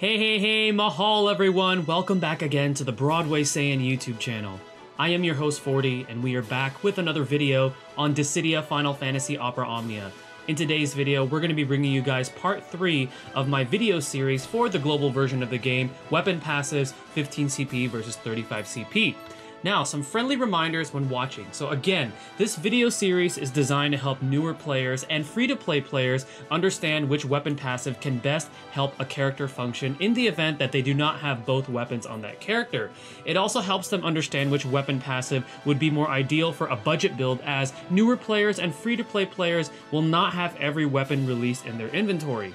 Hey, Mahal everyone! Welcome back again to the Broadway Saiyan YouTube channel. I am your host 40, and we are back with another video on Dissidia Final Fantasy Opera Omnia. In today's video, we're going to be bringing you guys part 3 of my video series for the global version of the game, Weapon Passives 15 CP versus 35 CP. Now, some friendly reminders when watching. So again, this video series is designed to help newer players and free-to-play players understand which weapon passive can best help a character function in the event that they do not have both weapons on that character. It also helps them understand which weapon passive would be more ideal for a budget build, as newer players and free-to-play players will not have every weapon released in their inventory.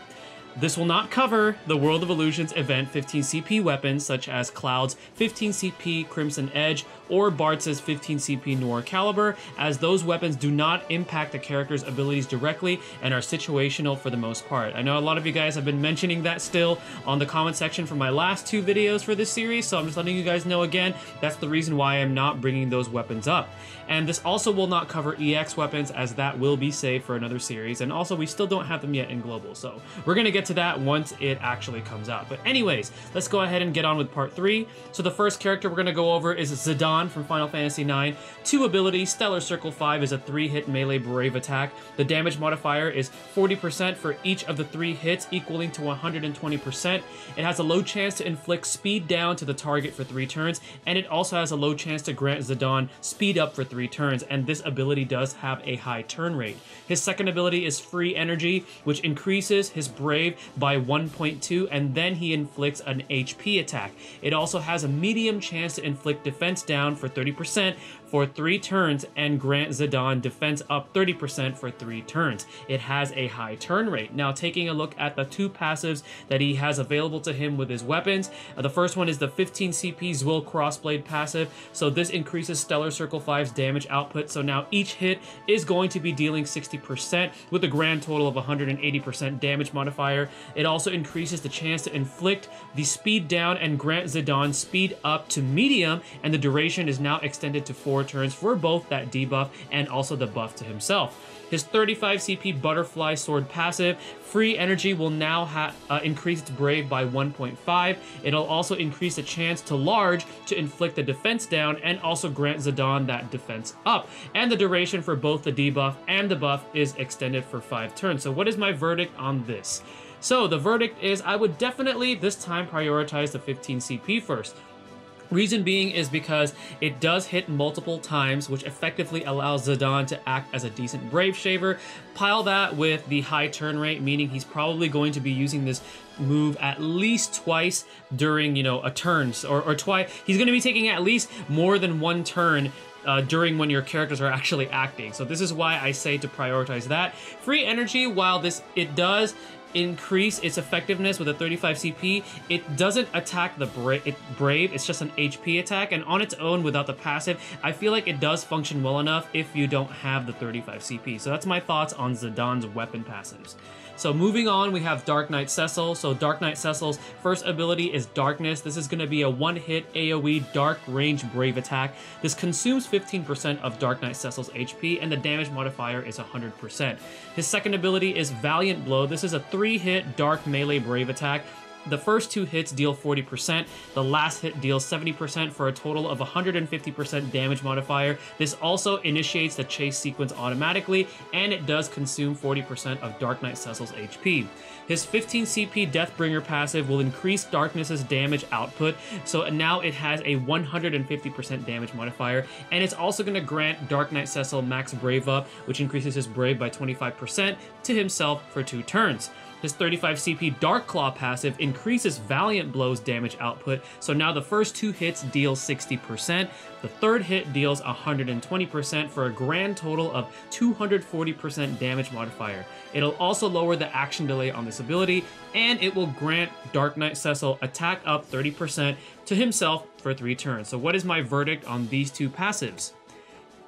This will not cover the World of Illusions event 15 CP weapons such as Cloud's 15 CP Crimson Edge or Bartz's 15 CP Noir Caliber, as those weapons do not impact the character's abilities directly and are situational for the most part. I know a lot of you guys have been mentioning that still on the comment section for my last 2 videos for this series, so I'm just letting you guys know again, that's the reason why I'm not bringing those weapons up. And this also will not cover EX weapons, as that will be saved for another series, and also we still don't have them yet in global, so we're gonna get to that once it actually comes out. But anyways, let's go ahead and get on with part 3. So the first character we're gonna go over is Zidane from Final Fantasy IX. 2 abilities. Stellar Circle 5 is a 3-hit melee brave attack. The damage modifier is 40% for each of the 3 hits, equaling to 120%. It has a low chance to inflict speed down to the target for 3 turns, and it also has a low chance to grant Zidane speed up for 3 turns, and this ability does have a high turn rate. His second ability is Free Energy, which increases his brave by 1.2, and then he inflicts an HP attack. It also has a medium chance to inflict defense down for 30% for 3 turns and grant Zidane defense up 30% for 3 turns. It has a high turn rate. Now, taking a look at the 2 passives that he has available to him with his weapons, the first one is the 15 CP Zwill Crossblade passive. So this increases Stellar Circle 5's damage output, so now each hit is going to be dealing 60% with a grand total of 180% damage modifier. It also increases the chance to inflict the speed down and grant Zidane speed up to medium, and the duration is now extended to 4 turns for both that debuff and also the buff to himself. His 35 CP Butterfly Sword passive, Free Energy, will now increase its Brave by 1.5. It'll also increase the chance to large to inflict the defense down and also grant Zidane that defense up. And the duration for both the debuff and the buff is extended for 5 turns. So what is my verdict on this? So the verdict is I would definitely this time prioritize the 15 CP first. Reason being is because it does hit multiple times, which effectively allows Zidane to act as a decent Brave Shaver. Pile that with the high turn rate, meaning he's probably going to be using this move at least twice during, a turn, or twice. He's going to be taking at least more than 1 turn during when your characters are actually acting. So this is why I say to prioritize that. Free Energy, while it does increase its effectiveness with a 35 CP, it doesn't attack the Brave, it's just an HP attack, and on its own without the passive, I feel like it does function well enough if you don't have the 35 CP. So that's my thoughts on Zidane's weapon passives. So moving on, we have Dark Knight Cecil. So Dark Knight Cecil's first ability is Darkness. This is going to be a 1-hit AoE dark range brave attack. This consumes 15% of Dark Knight Cecil's HP, and the damage modifier is 100%. His second ability is Valiant Blow. This is a 3-hit dark melee brave attack. The first 2 hits deal 40%, the last hit deals 70% for a total of 150% damage modifier. This also initiates the chase sequence automatically, and it does consume 40% of Dark Knight Cecil's HP. His 15 CP Deathbringer passive will increase Darkness's damage output, so now it has a 150% damage modifier, and it's also going to grant Dark Knight Cecil max Brave up, which increases his Brave by 25% to himself for 2 turns. His 35 CP Dark Claw passive increases Valiant Blow's damage output, so now the first 2 hits deal 60%, the third hit deals 120% for a grand total of 240% damage modifier. It'll also lower the action delay on this ability, and it will grant Dark Knight Cecil attack up 30% to himself for 3 turns. So what is my verdict on these 2 passives?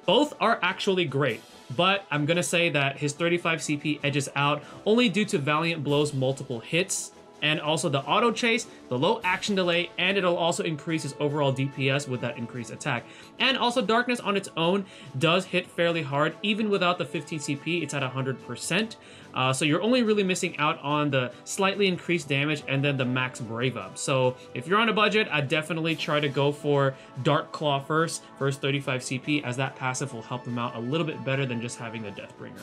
Both are actually great, but I'm gonna say that his 35 CP edges out only due to Valiant Blow's multiple hits and also the auto chase, the low action delay, and it'll also increase his overall DPS with that increased attack. And also darkness on its own does hit fairly hard, even without the 15 CP, it's at 100%. So you're only really missing out on the slightly increased damage and then the max brave up. So if you're on a budget, I'd definitely try to go for Dark Claw first 35 CP, as that passive will help them out a little bit better than just having the Deathbringer.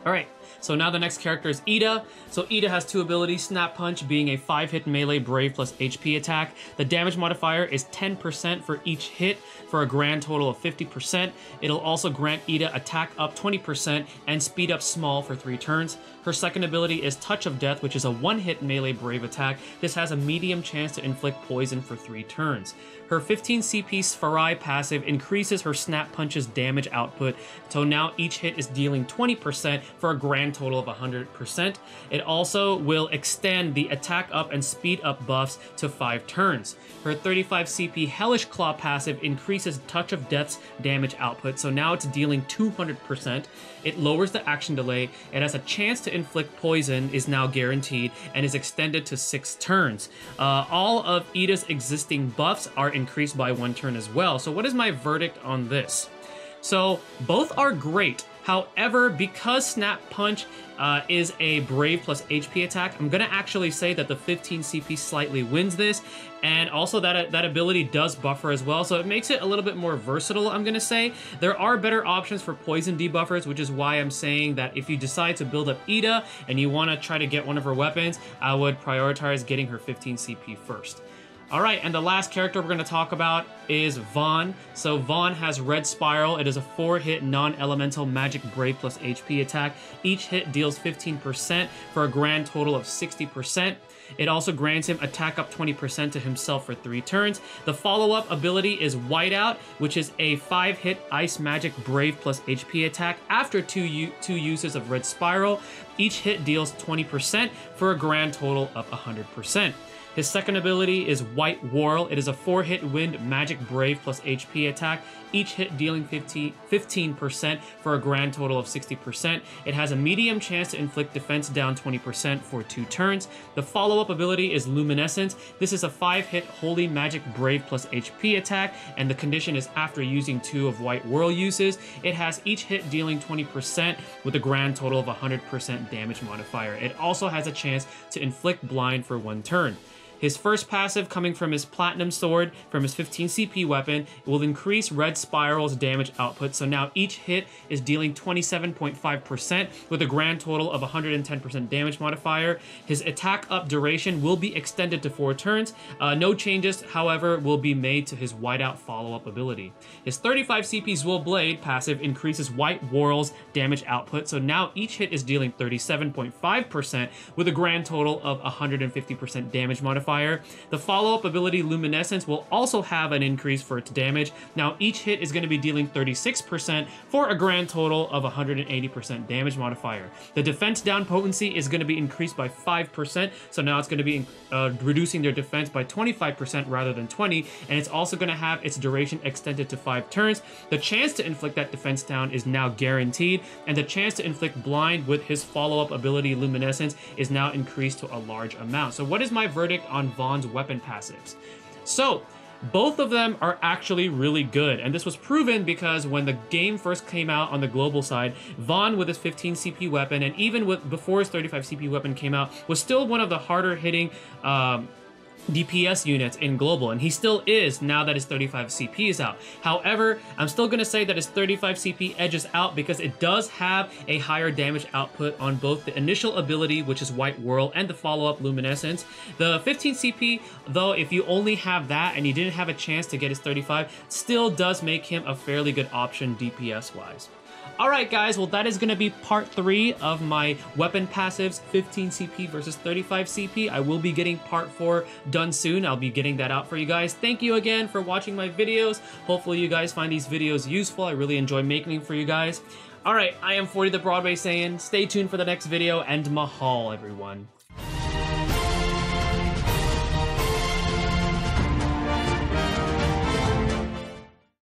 Alright, so now the next character is Ida. So Ida has two abilities, Snap Punch being a 5-hit melee brave plus HP attack. The damage modifier is 10% for each hit for a grand total of 50%. It'll also grant Ida attack up 20% and speed up small for 3 turns. Her second ability is Touch of Death, which is a 1-hit melee brave attack. This has a medium chance to inflict poison for 3 turns. Her 15 CP Spherai passive increases her Snap Punch's damage output, so now each hit is dealing 20% for a grand total of 100%. It also will extend the attack up and speed up buffs to 5 turns. Her 35 CP Hellish Claw passive increases Touch of Death's damage output, so now it's dealing 200%. It lowers the action delay. It has a chance to inflict poison, is now guaranteed, and is extended to 6 turns. All of Ida's existing buffs are increased by 1 turn as well. So what is my verdict on this? So both are great. However, because Snap Punch is a Brave plus HP attack, I'm going to actually say that the 15 CP slightly wins this, and also that ability does buffer as well, so it makes it a little bit more versatile, I'm going to say. There are better options for poison debuffers, which is why I'm saying that if you decide to build up Ida and you want to try to get one of her weapons, I would prioritize getting her 15 CP first. Alright, and the last character we're going to talk about is Vaughn. So Vaughn has Red Spiral. It is a 4-hit non-elemental magic brave plus HP attack. Each hit deals 15% for a grand total of 60%. It also grants him attack up 20% to himself for 3 turns. The follow-up ability is Whiteout, which is a 5-hit ice magic brave plus HP attack after two uses of Red Spiral. Each hit deals 20% for a grand total of 100%. His second ability is White Whirl. It is a 4-hit wind magic brave plus HP attack, each hit dealing 15% for a grand total of 60%. It has a medium chance to inflict defense down 20% for 2 turns. The follow-up ability is Luminescence. This is a 5-hit holy magic brave plus HP attack, and the condition is after using 2 of White Whirl uses. It has each hit dealing 20% with a grand total of 100% damage modifier. It also has a chance to inflict blind for 1 turn. His first passive, coming from his Platinum Sword, from his 15 CP weapon, will increase Red Spiral's damage output, so now each hit is dealing 27.5% with a grand total of 110% damage modifier. His attack up duration will be extended to 4 turns. No changes, however, will be made to his Whiteout follow-up ability. His 35 CP Zwill Blade passive increases White Whirl's damage output, so now each hit is dealing 37.5% with a grand total of 150% damage modifier. The follow-up ability Luminescence will also have an increase for its damage. Now each hit is going to be dealing 36% for a grand total of 180% damage modifier. The defense down potency is going to be increased by 5%, so now it's going to be reducing their defense by 25% rather than 20%, and it's also going to have its duration extended to 5 turns. The chance to inflict that defense down is now guaranteed, and the chance to inflict blind with his follow-up ability Luminescence is now increased to a large amount. So what is my verdict on Vaughn's weapon passives? So both of them are actually really good, and this was proven because when the game first came out on the global side, Vaughn with his 15 CP weapon, and even before his 35 CP weapon came out, was still one of the harder hitting DPS units in global, and he still is now that his 35 CP is out. However, I'm still going to say that his 35 CP edges out because it does have a higher damage output on both the initial ability, which is White Whirl, and the follow-up Luminescence. The 15 CP, though, if you only have that and you didn't have a chance to get his 35, still does make him a fairly good option DPS-wise. Alright guys, well that is going to be part 3 of my weapon passives, 15 CP versus 35 CP. I will be getting part 4 done soon. I'll be getting that out for you guys. Thank you again for watching my videos. Hopefully you guys find these videos useful. I really enjoy making them for you guys. Alright, I am 40 the Broadway Saiyan. Stay tuned for the next video, and Mahal everyone.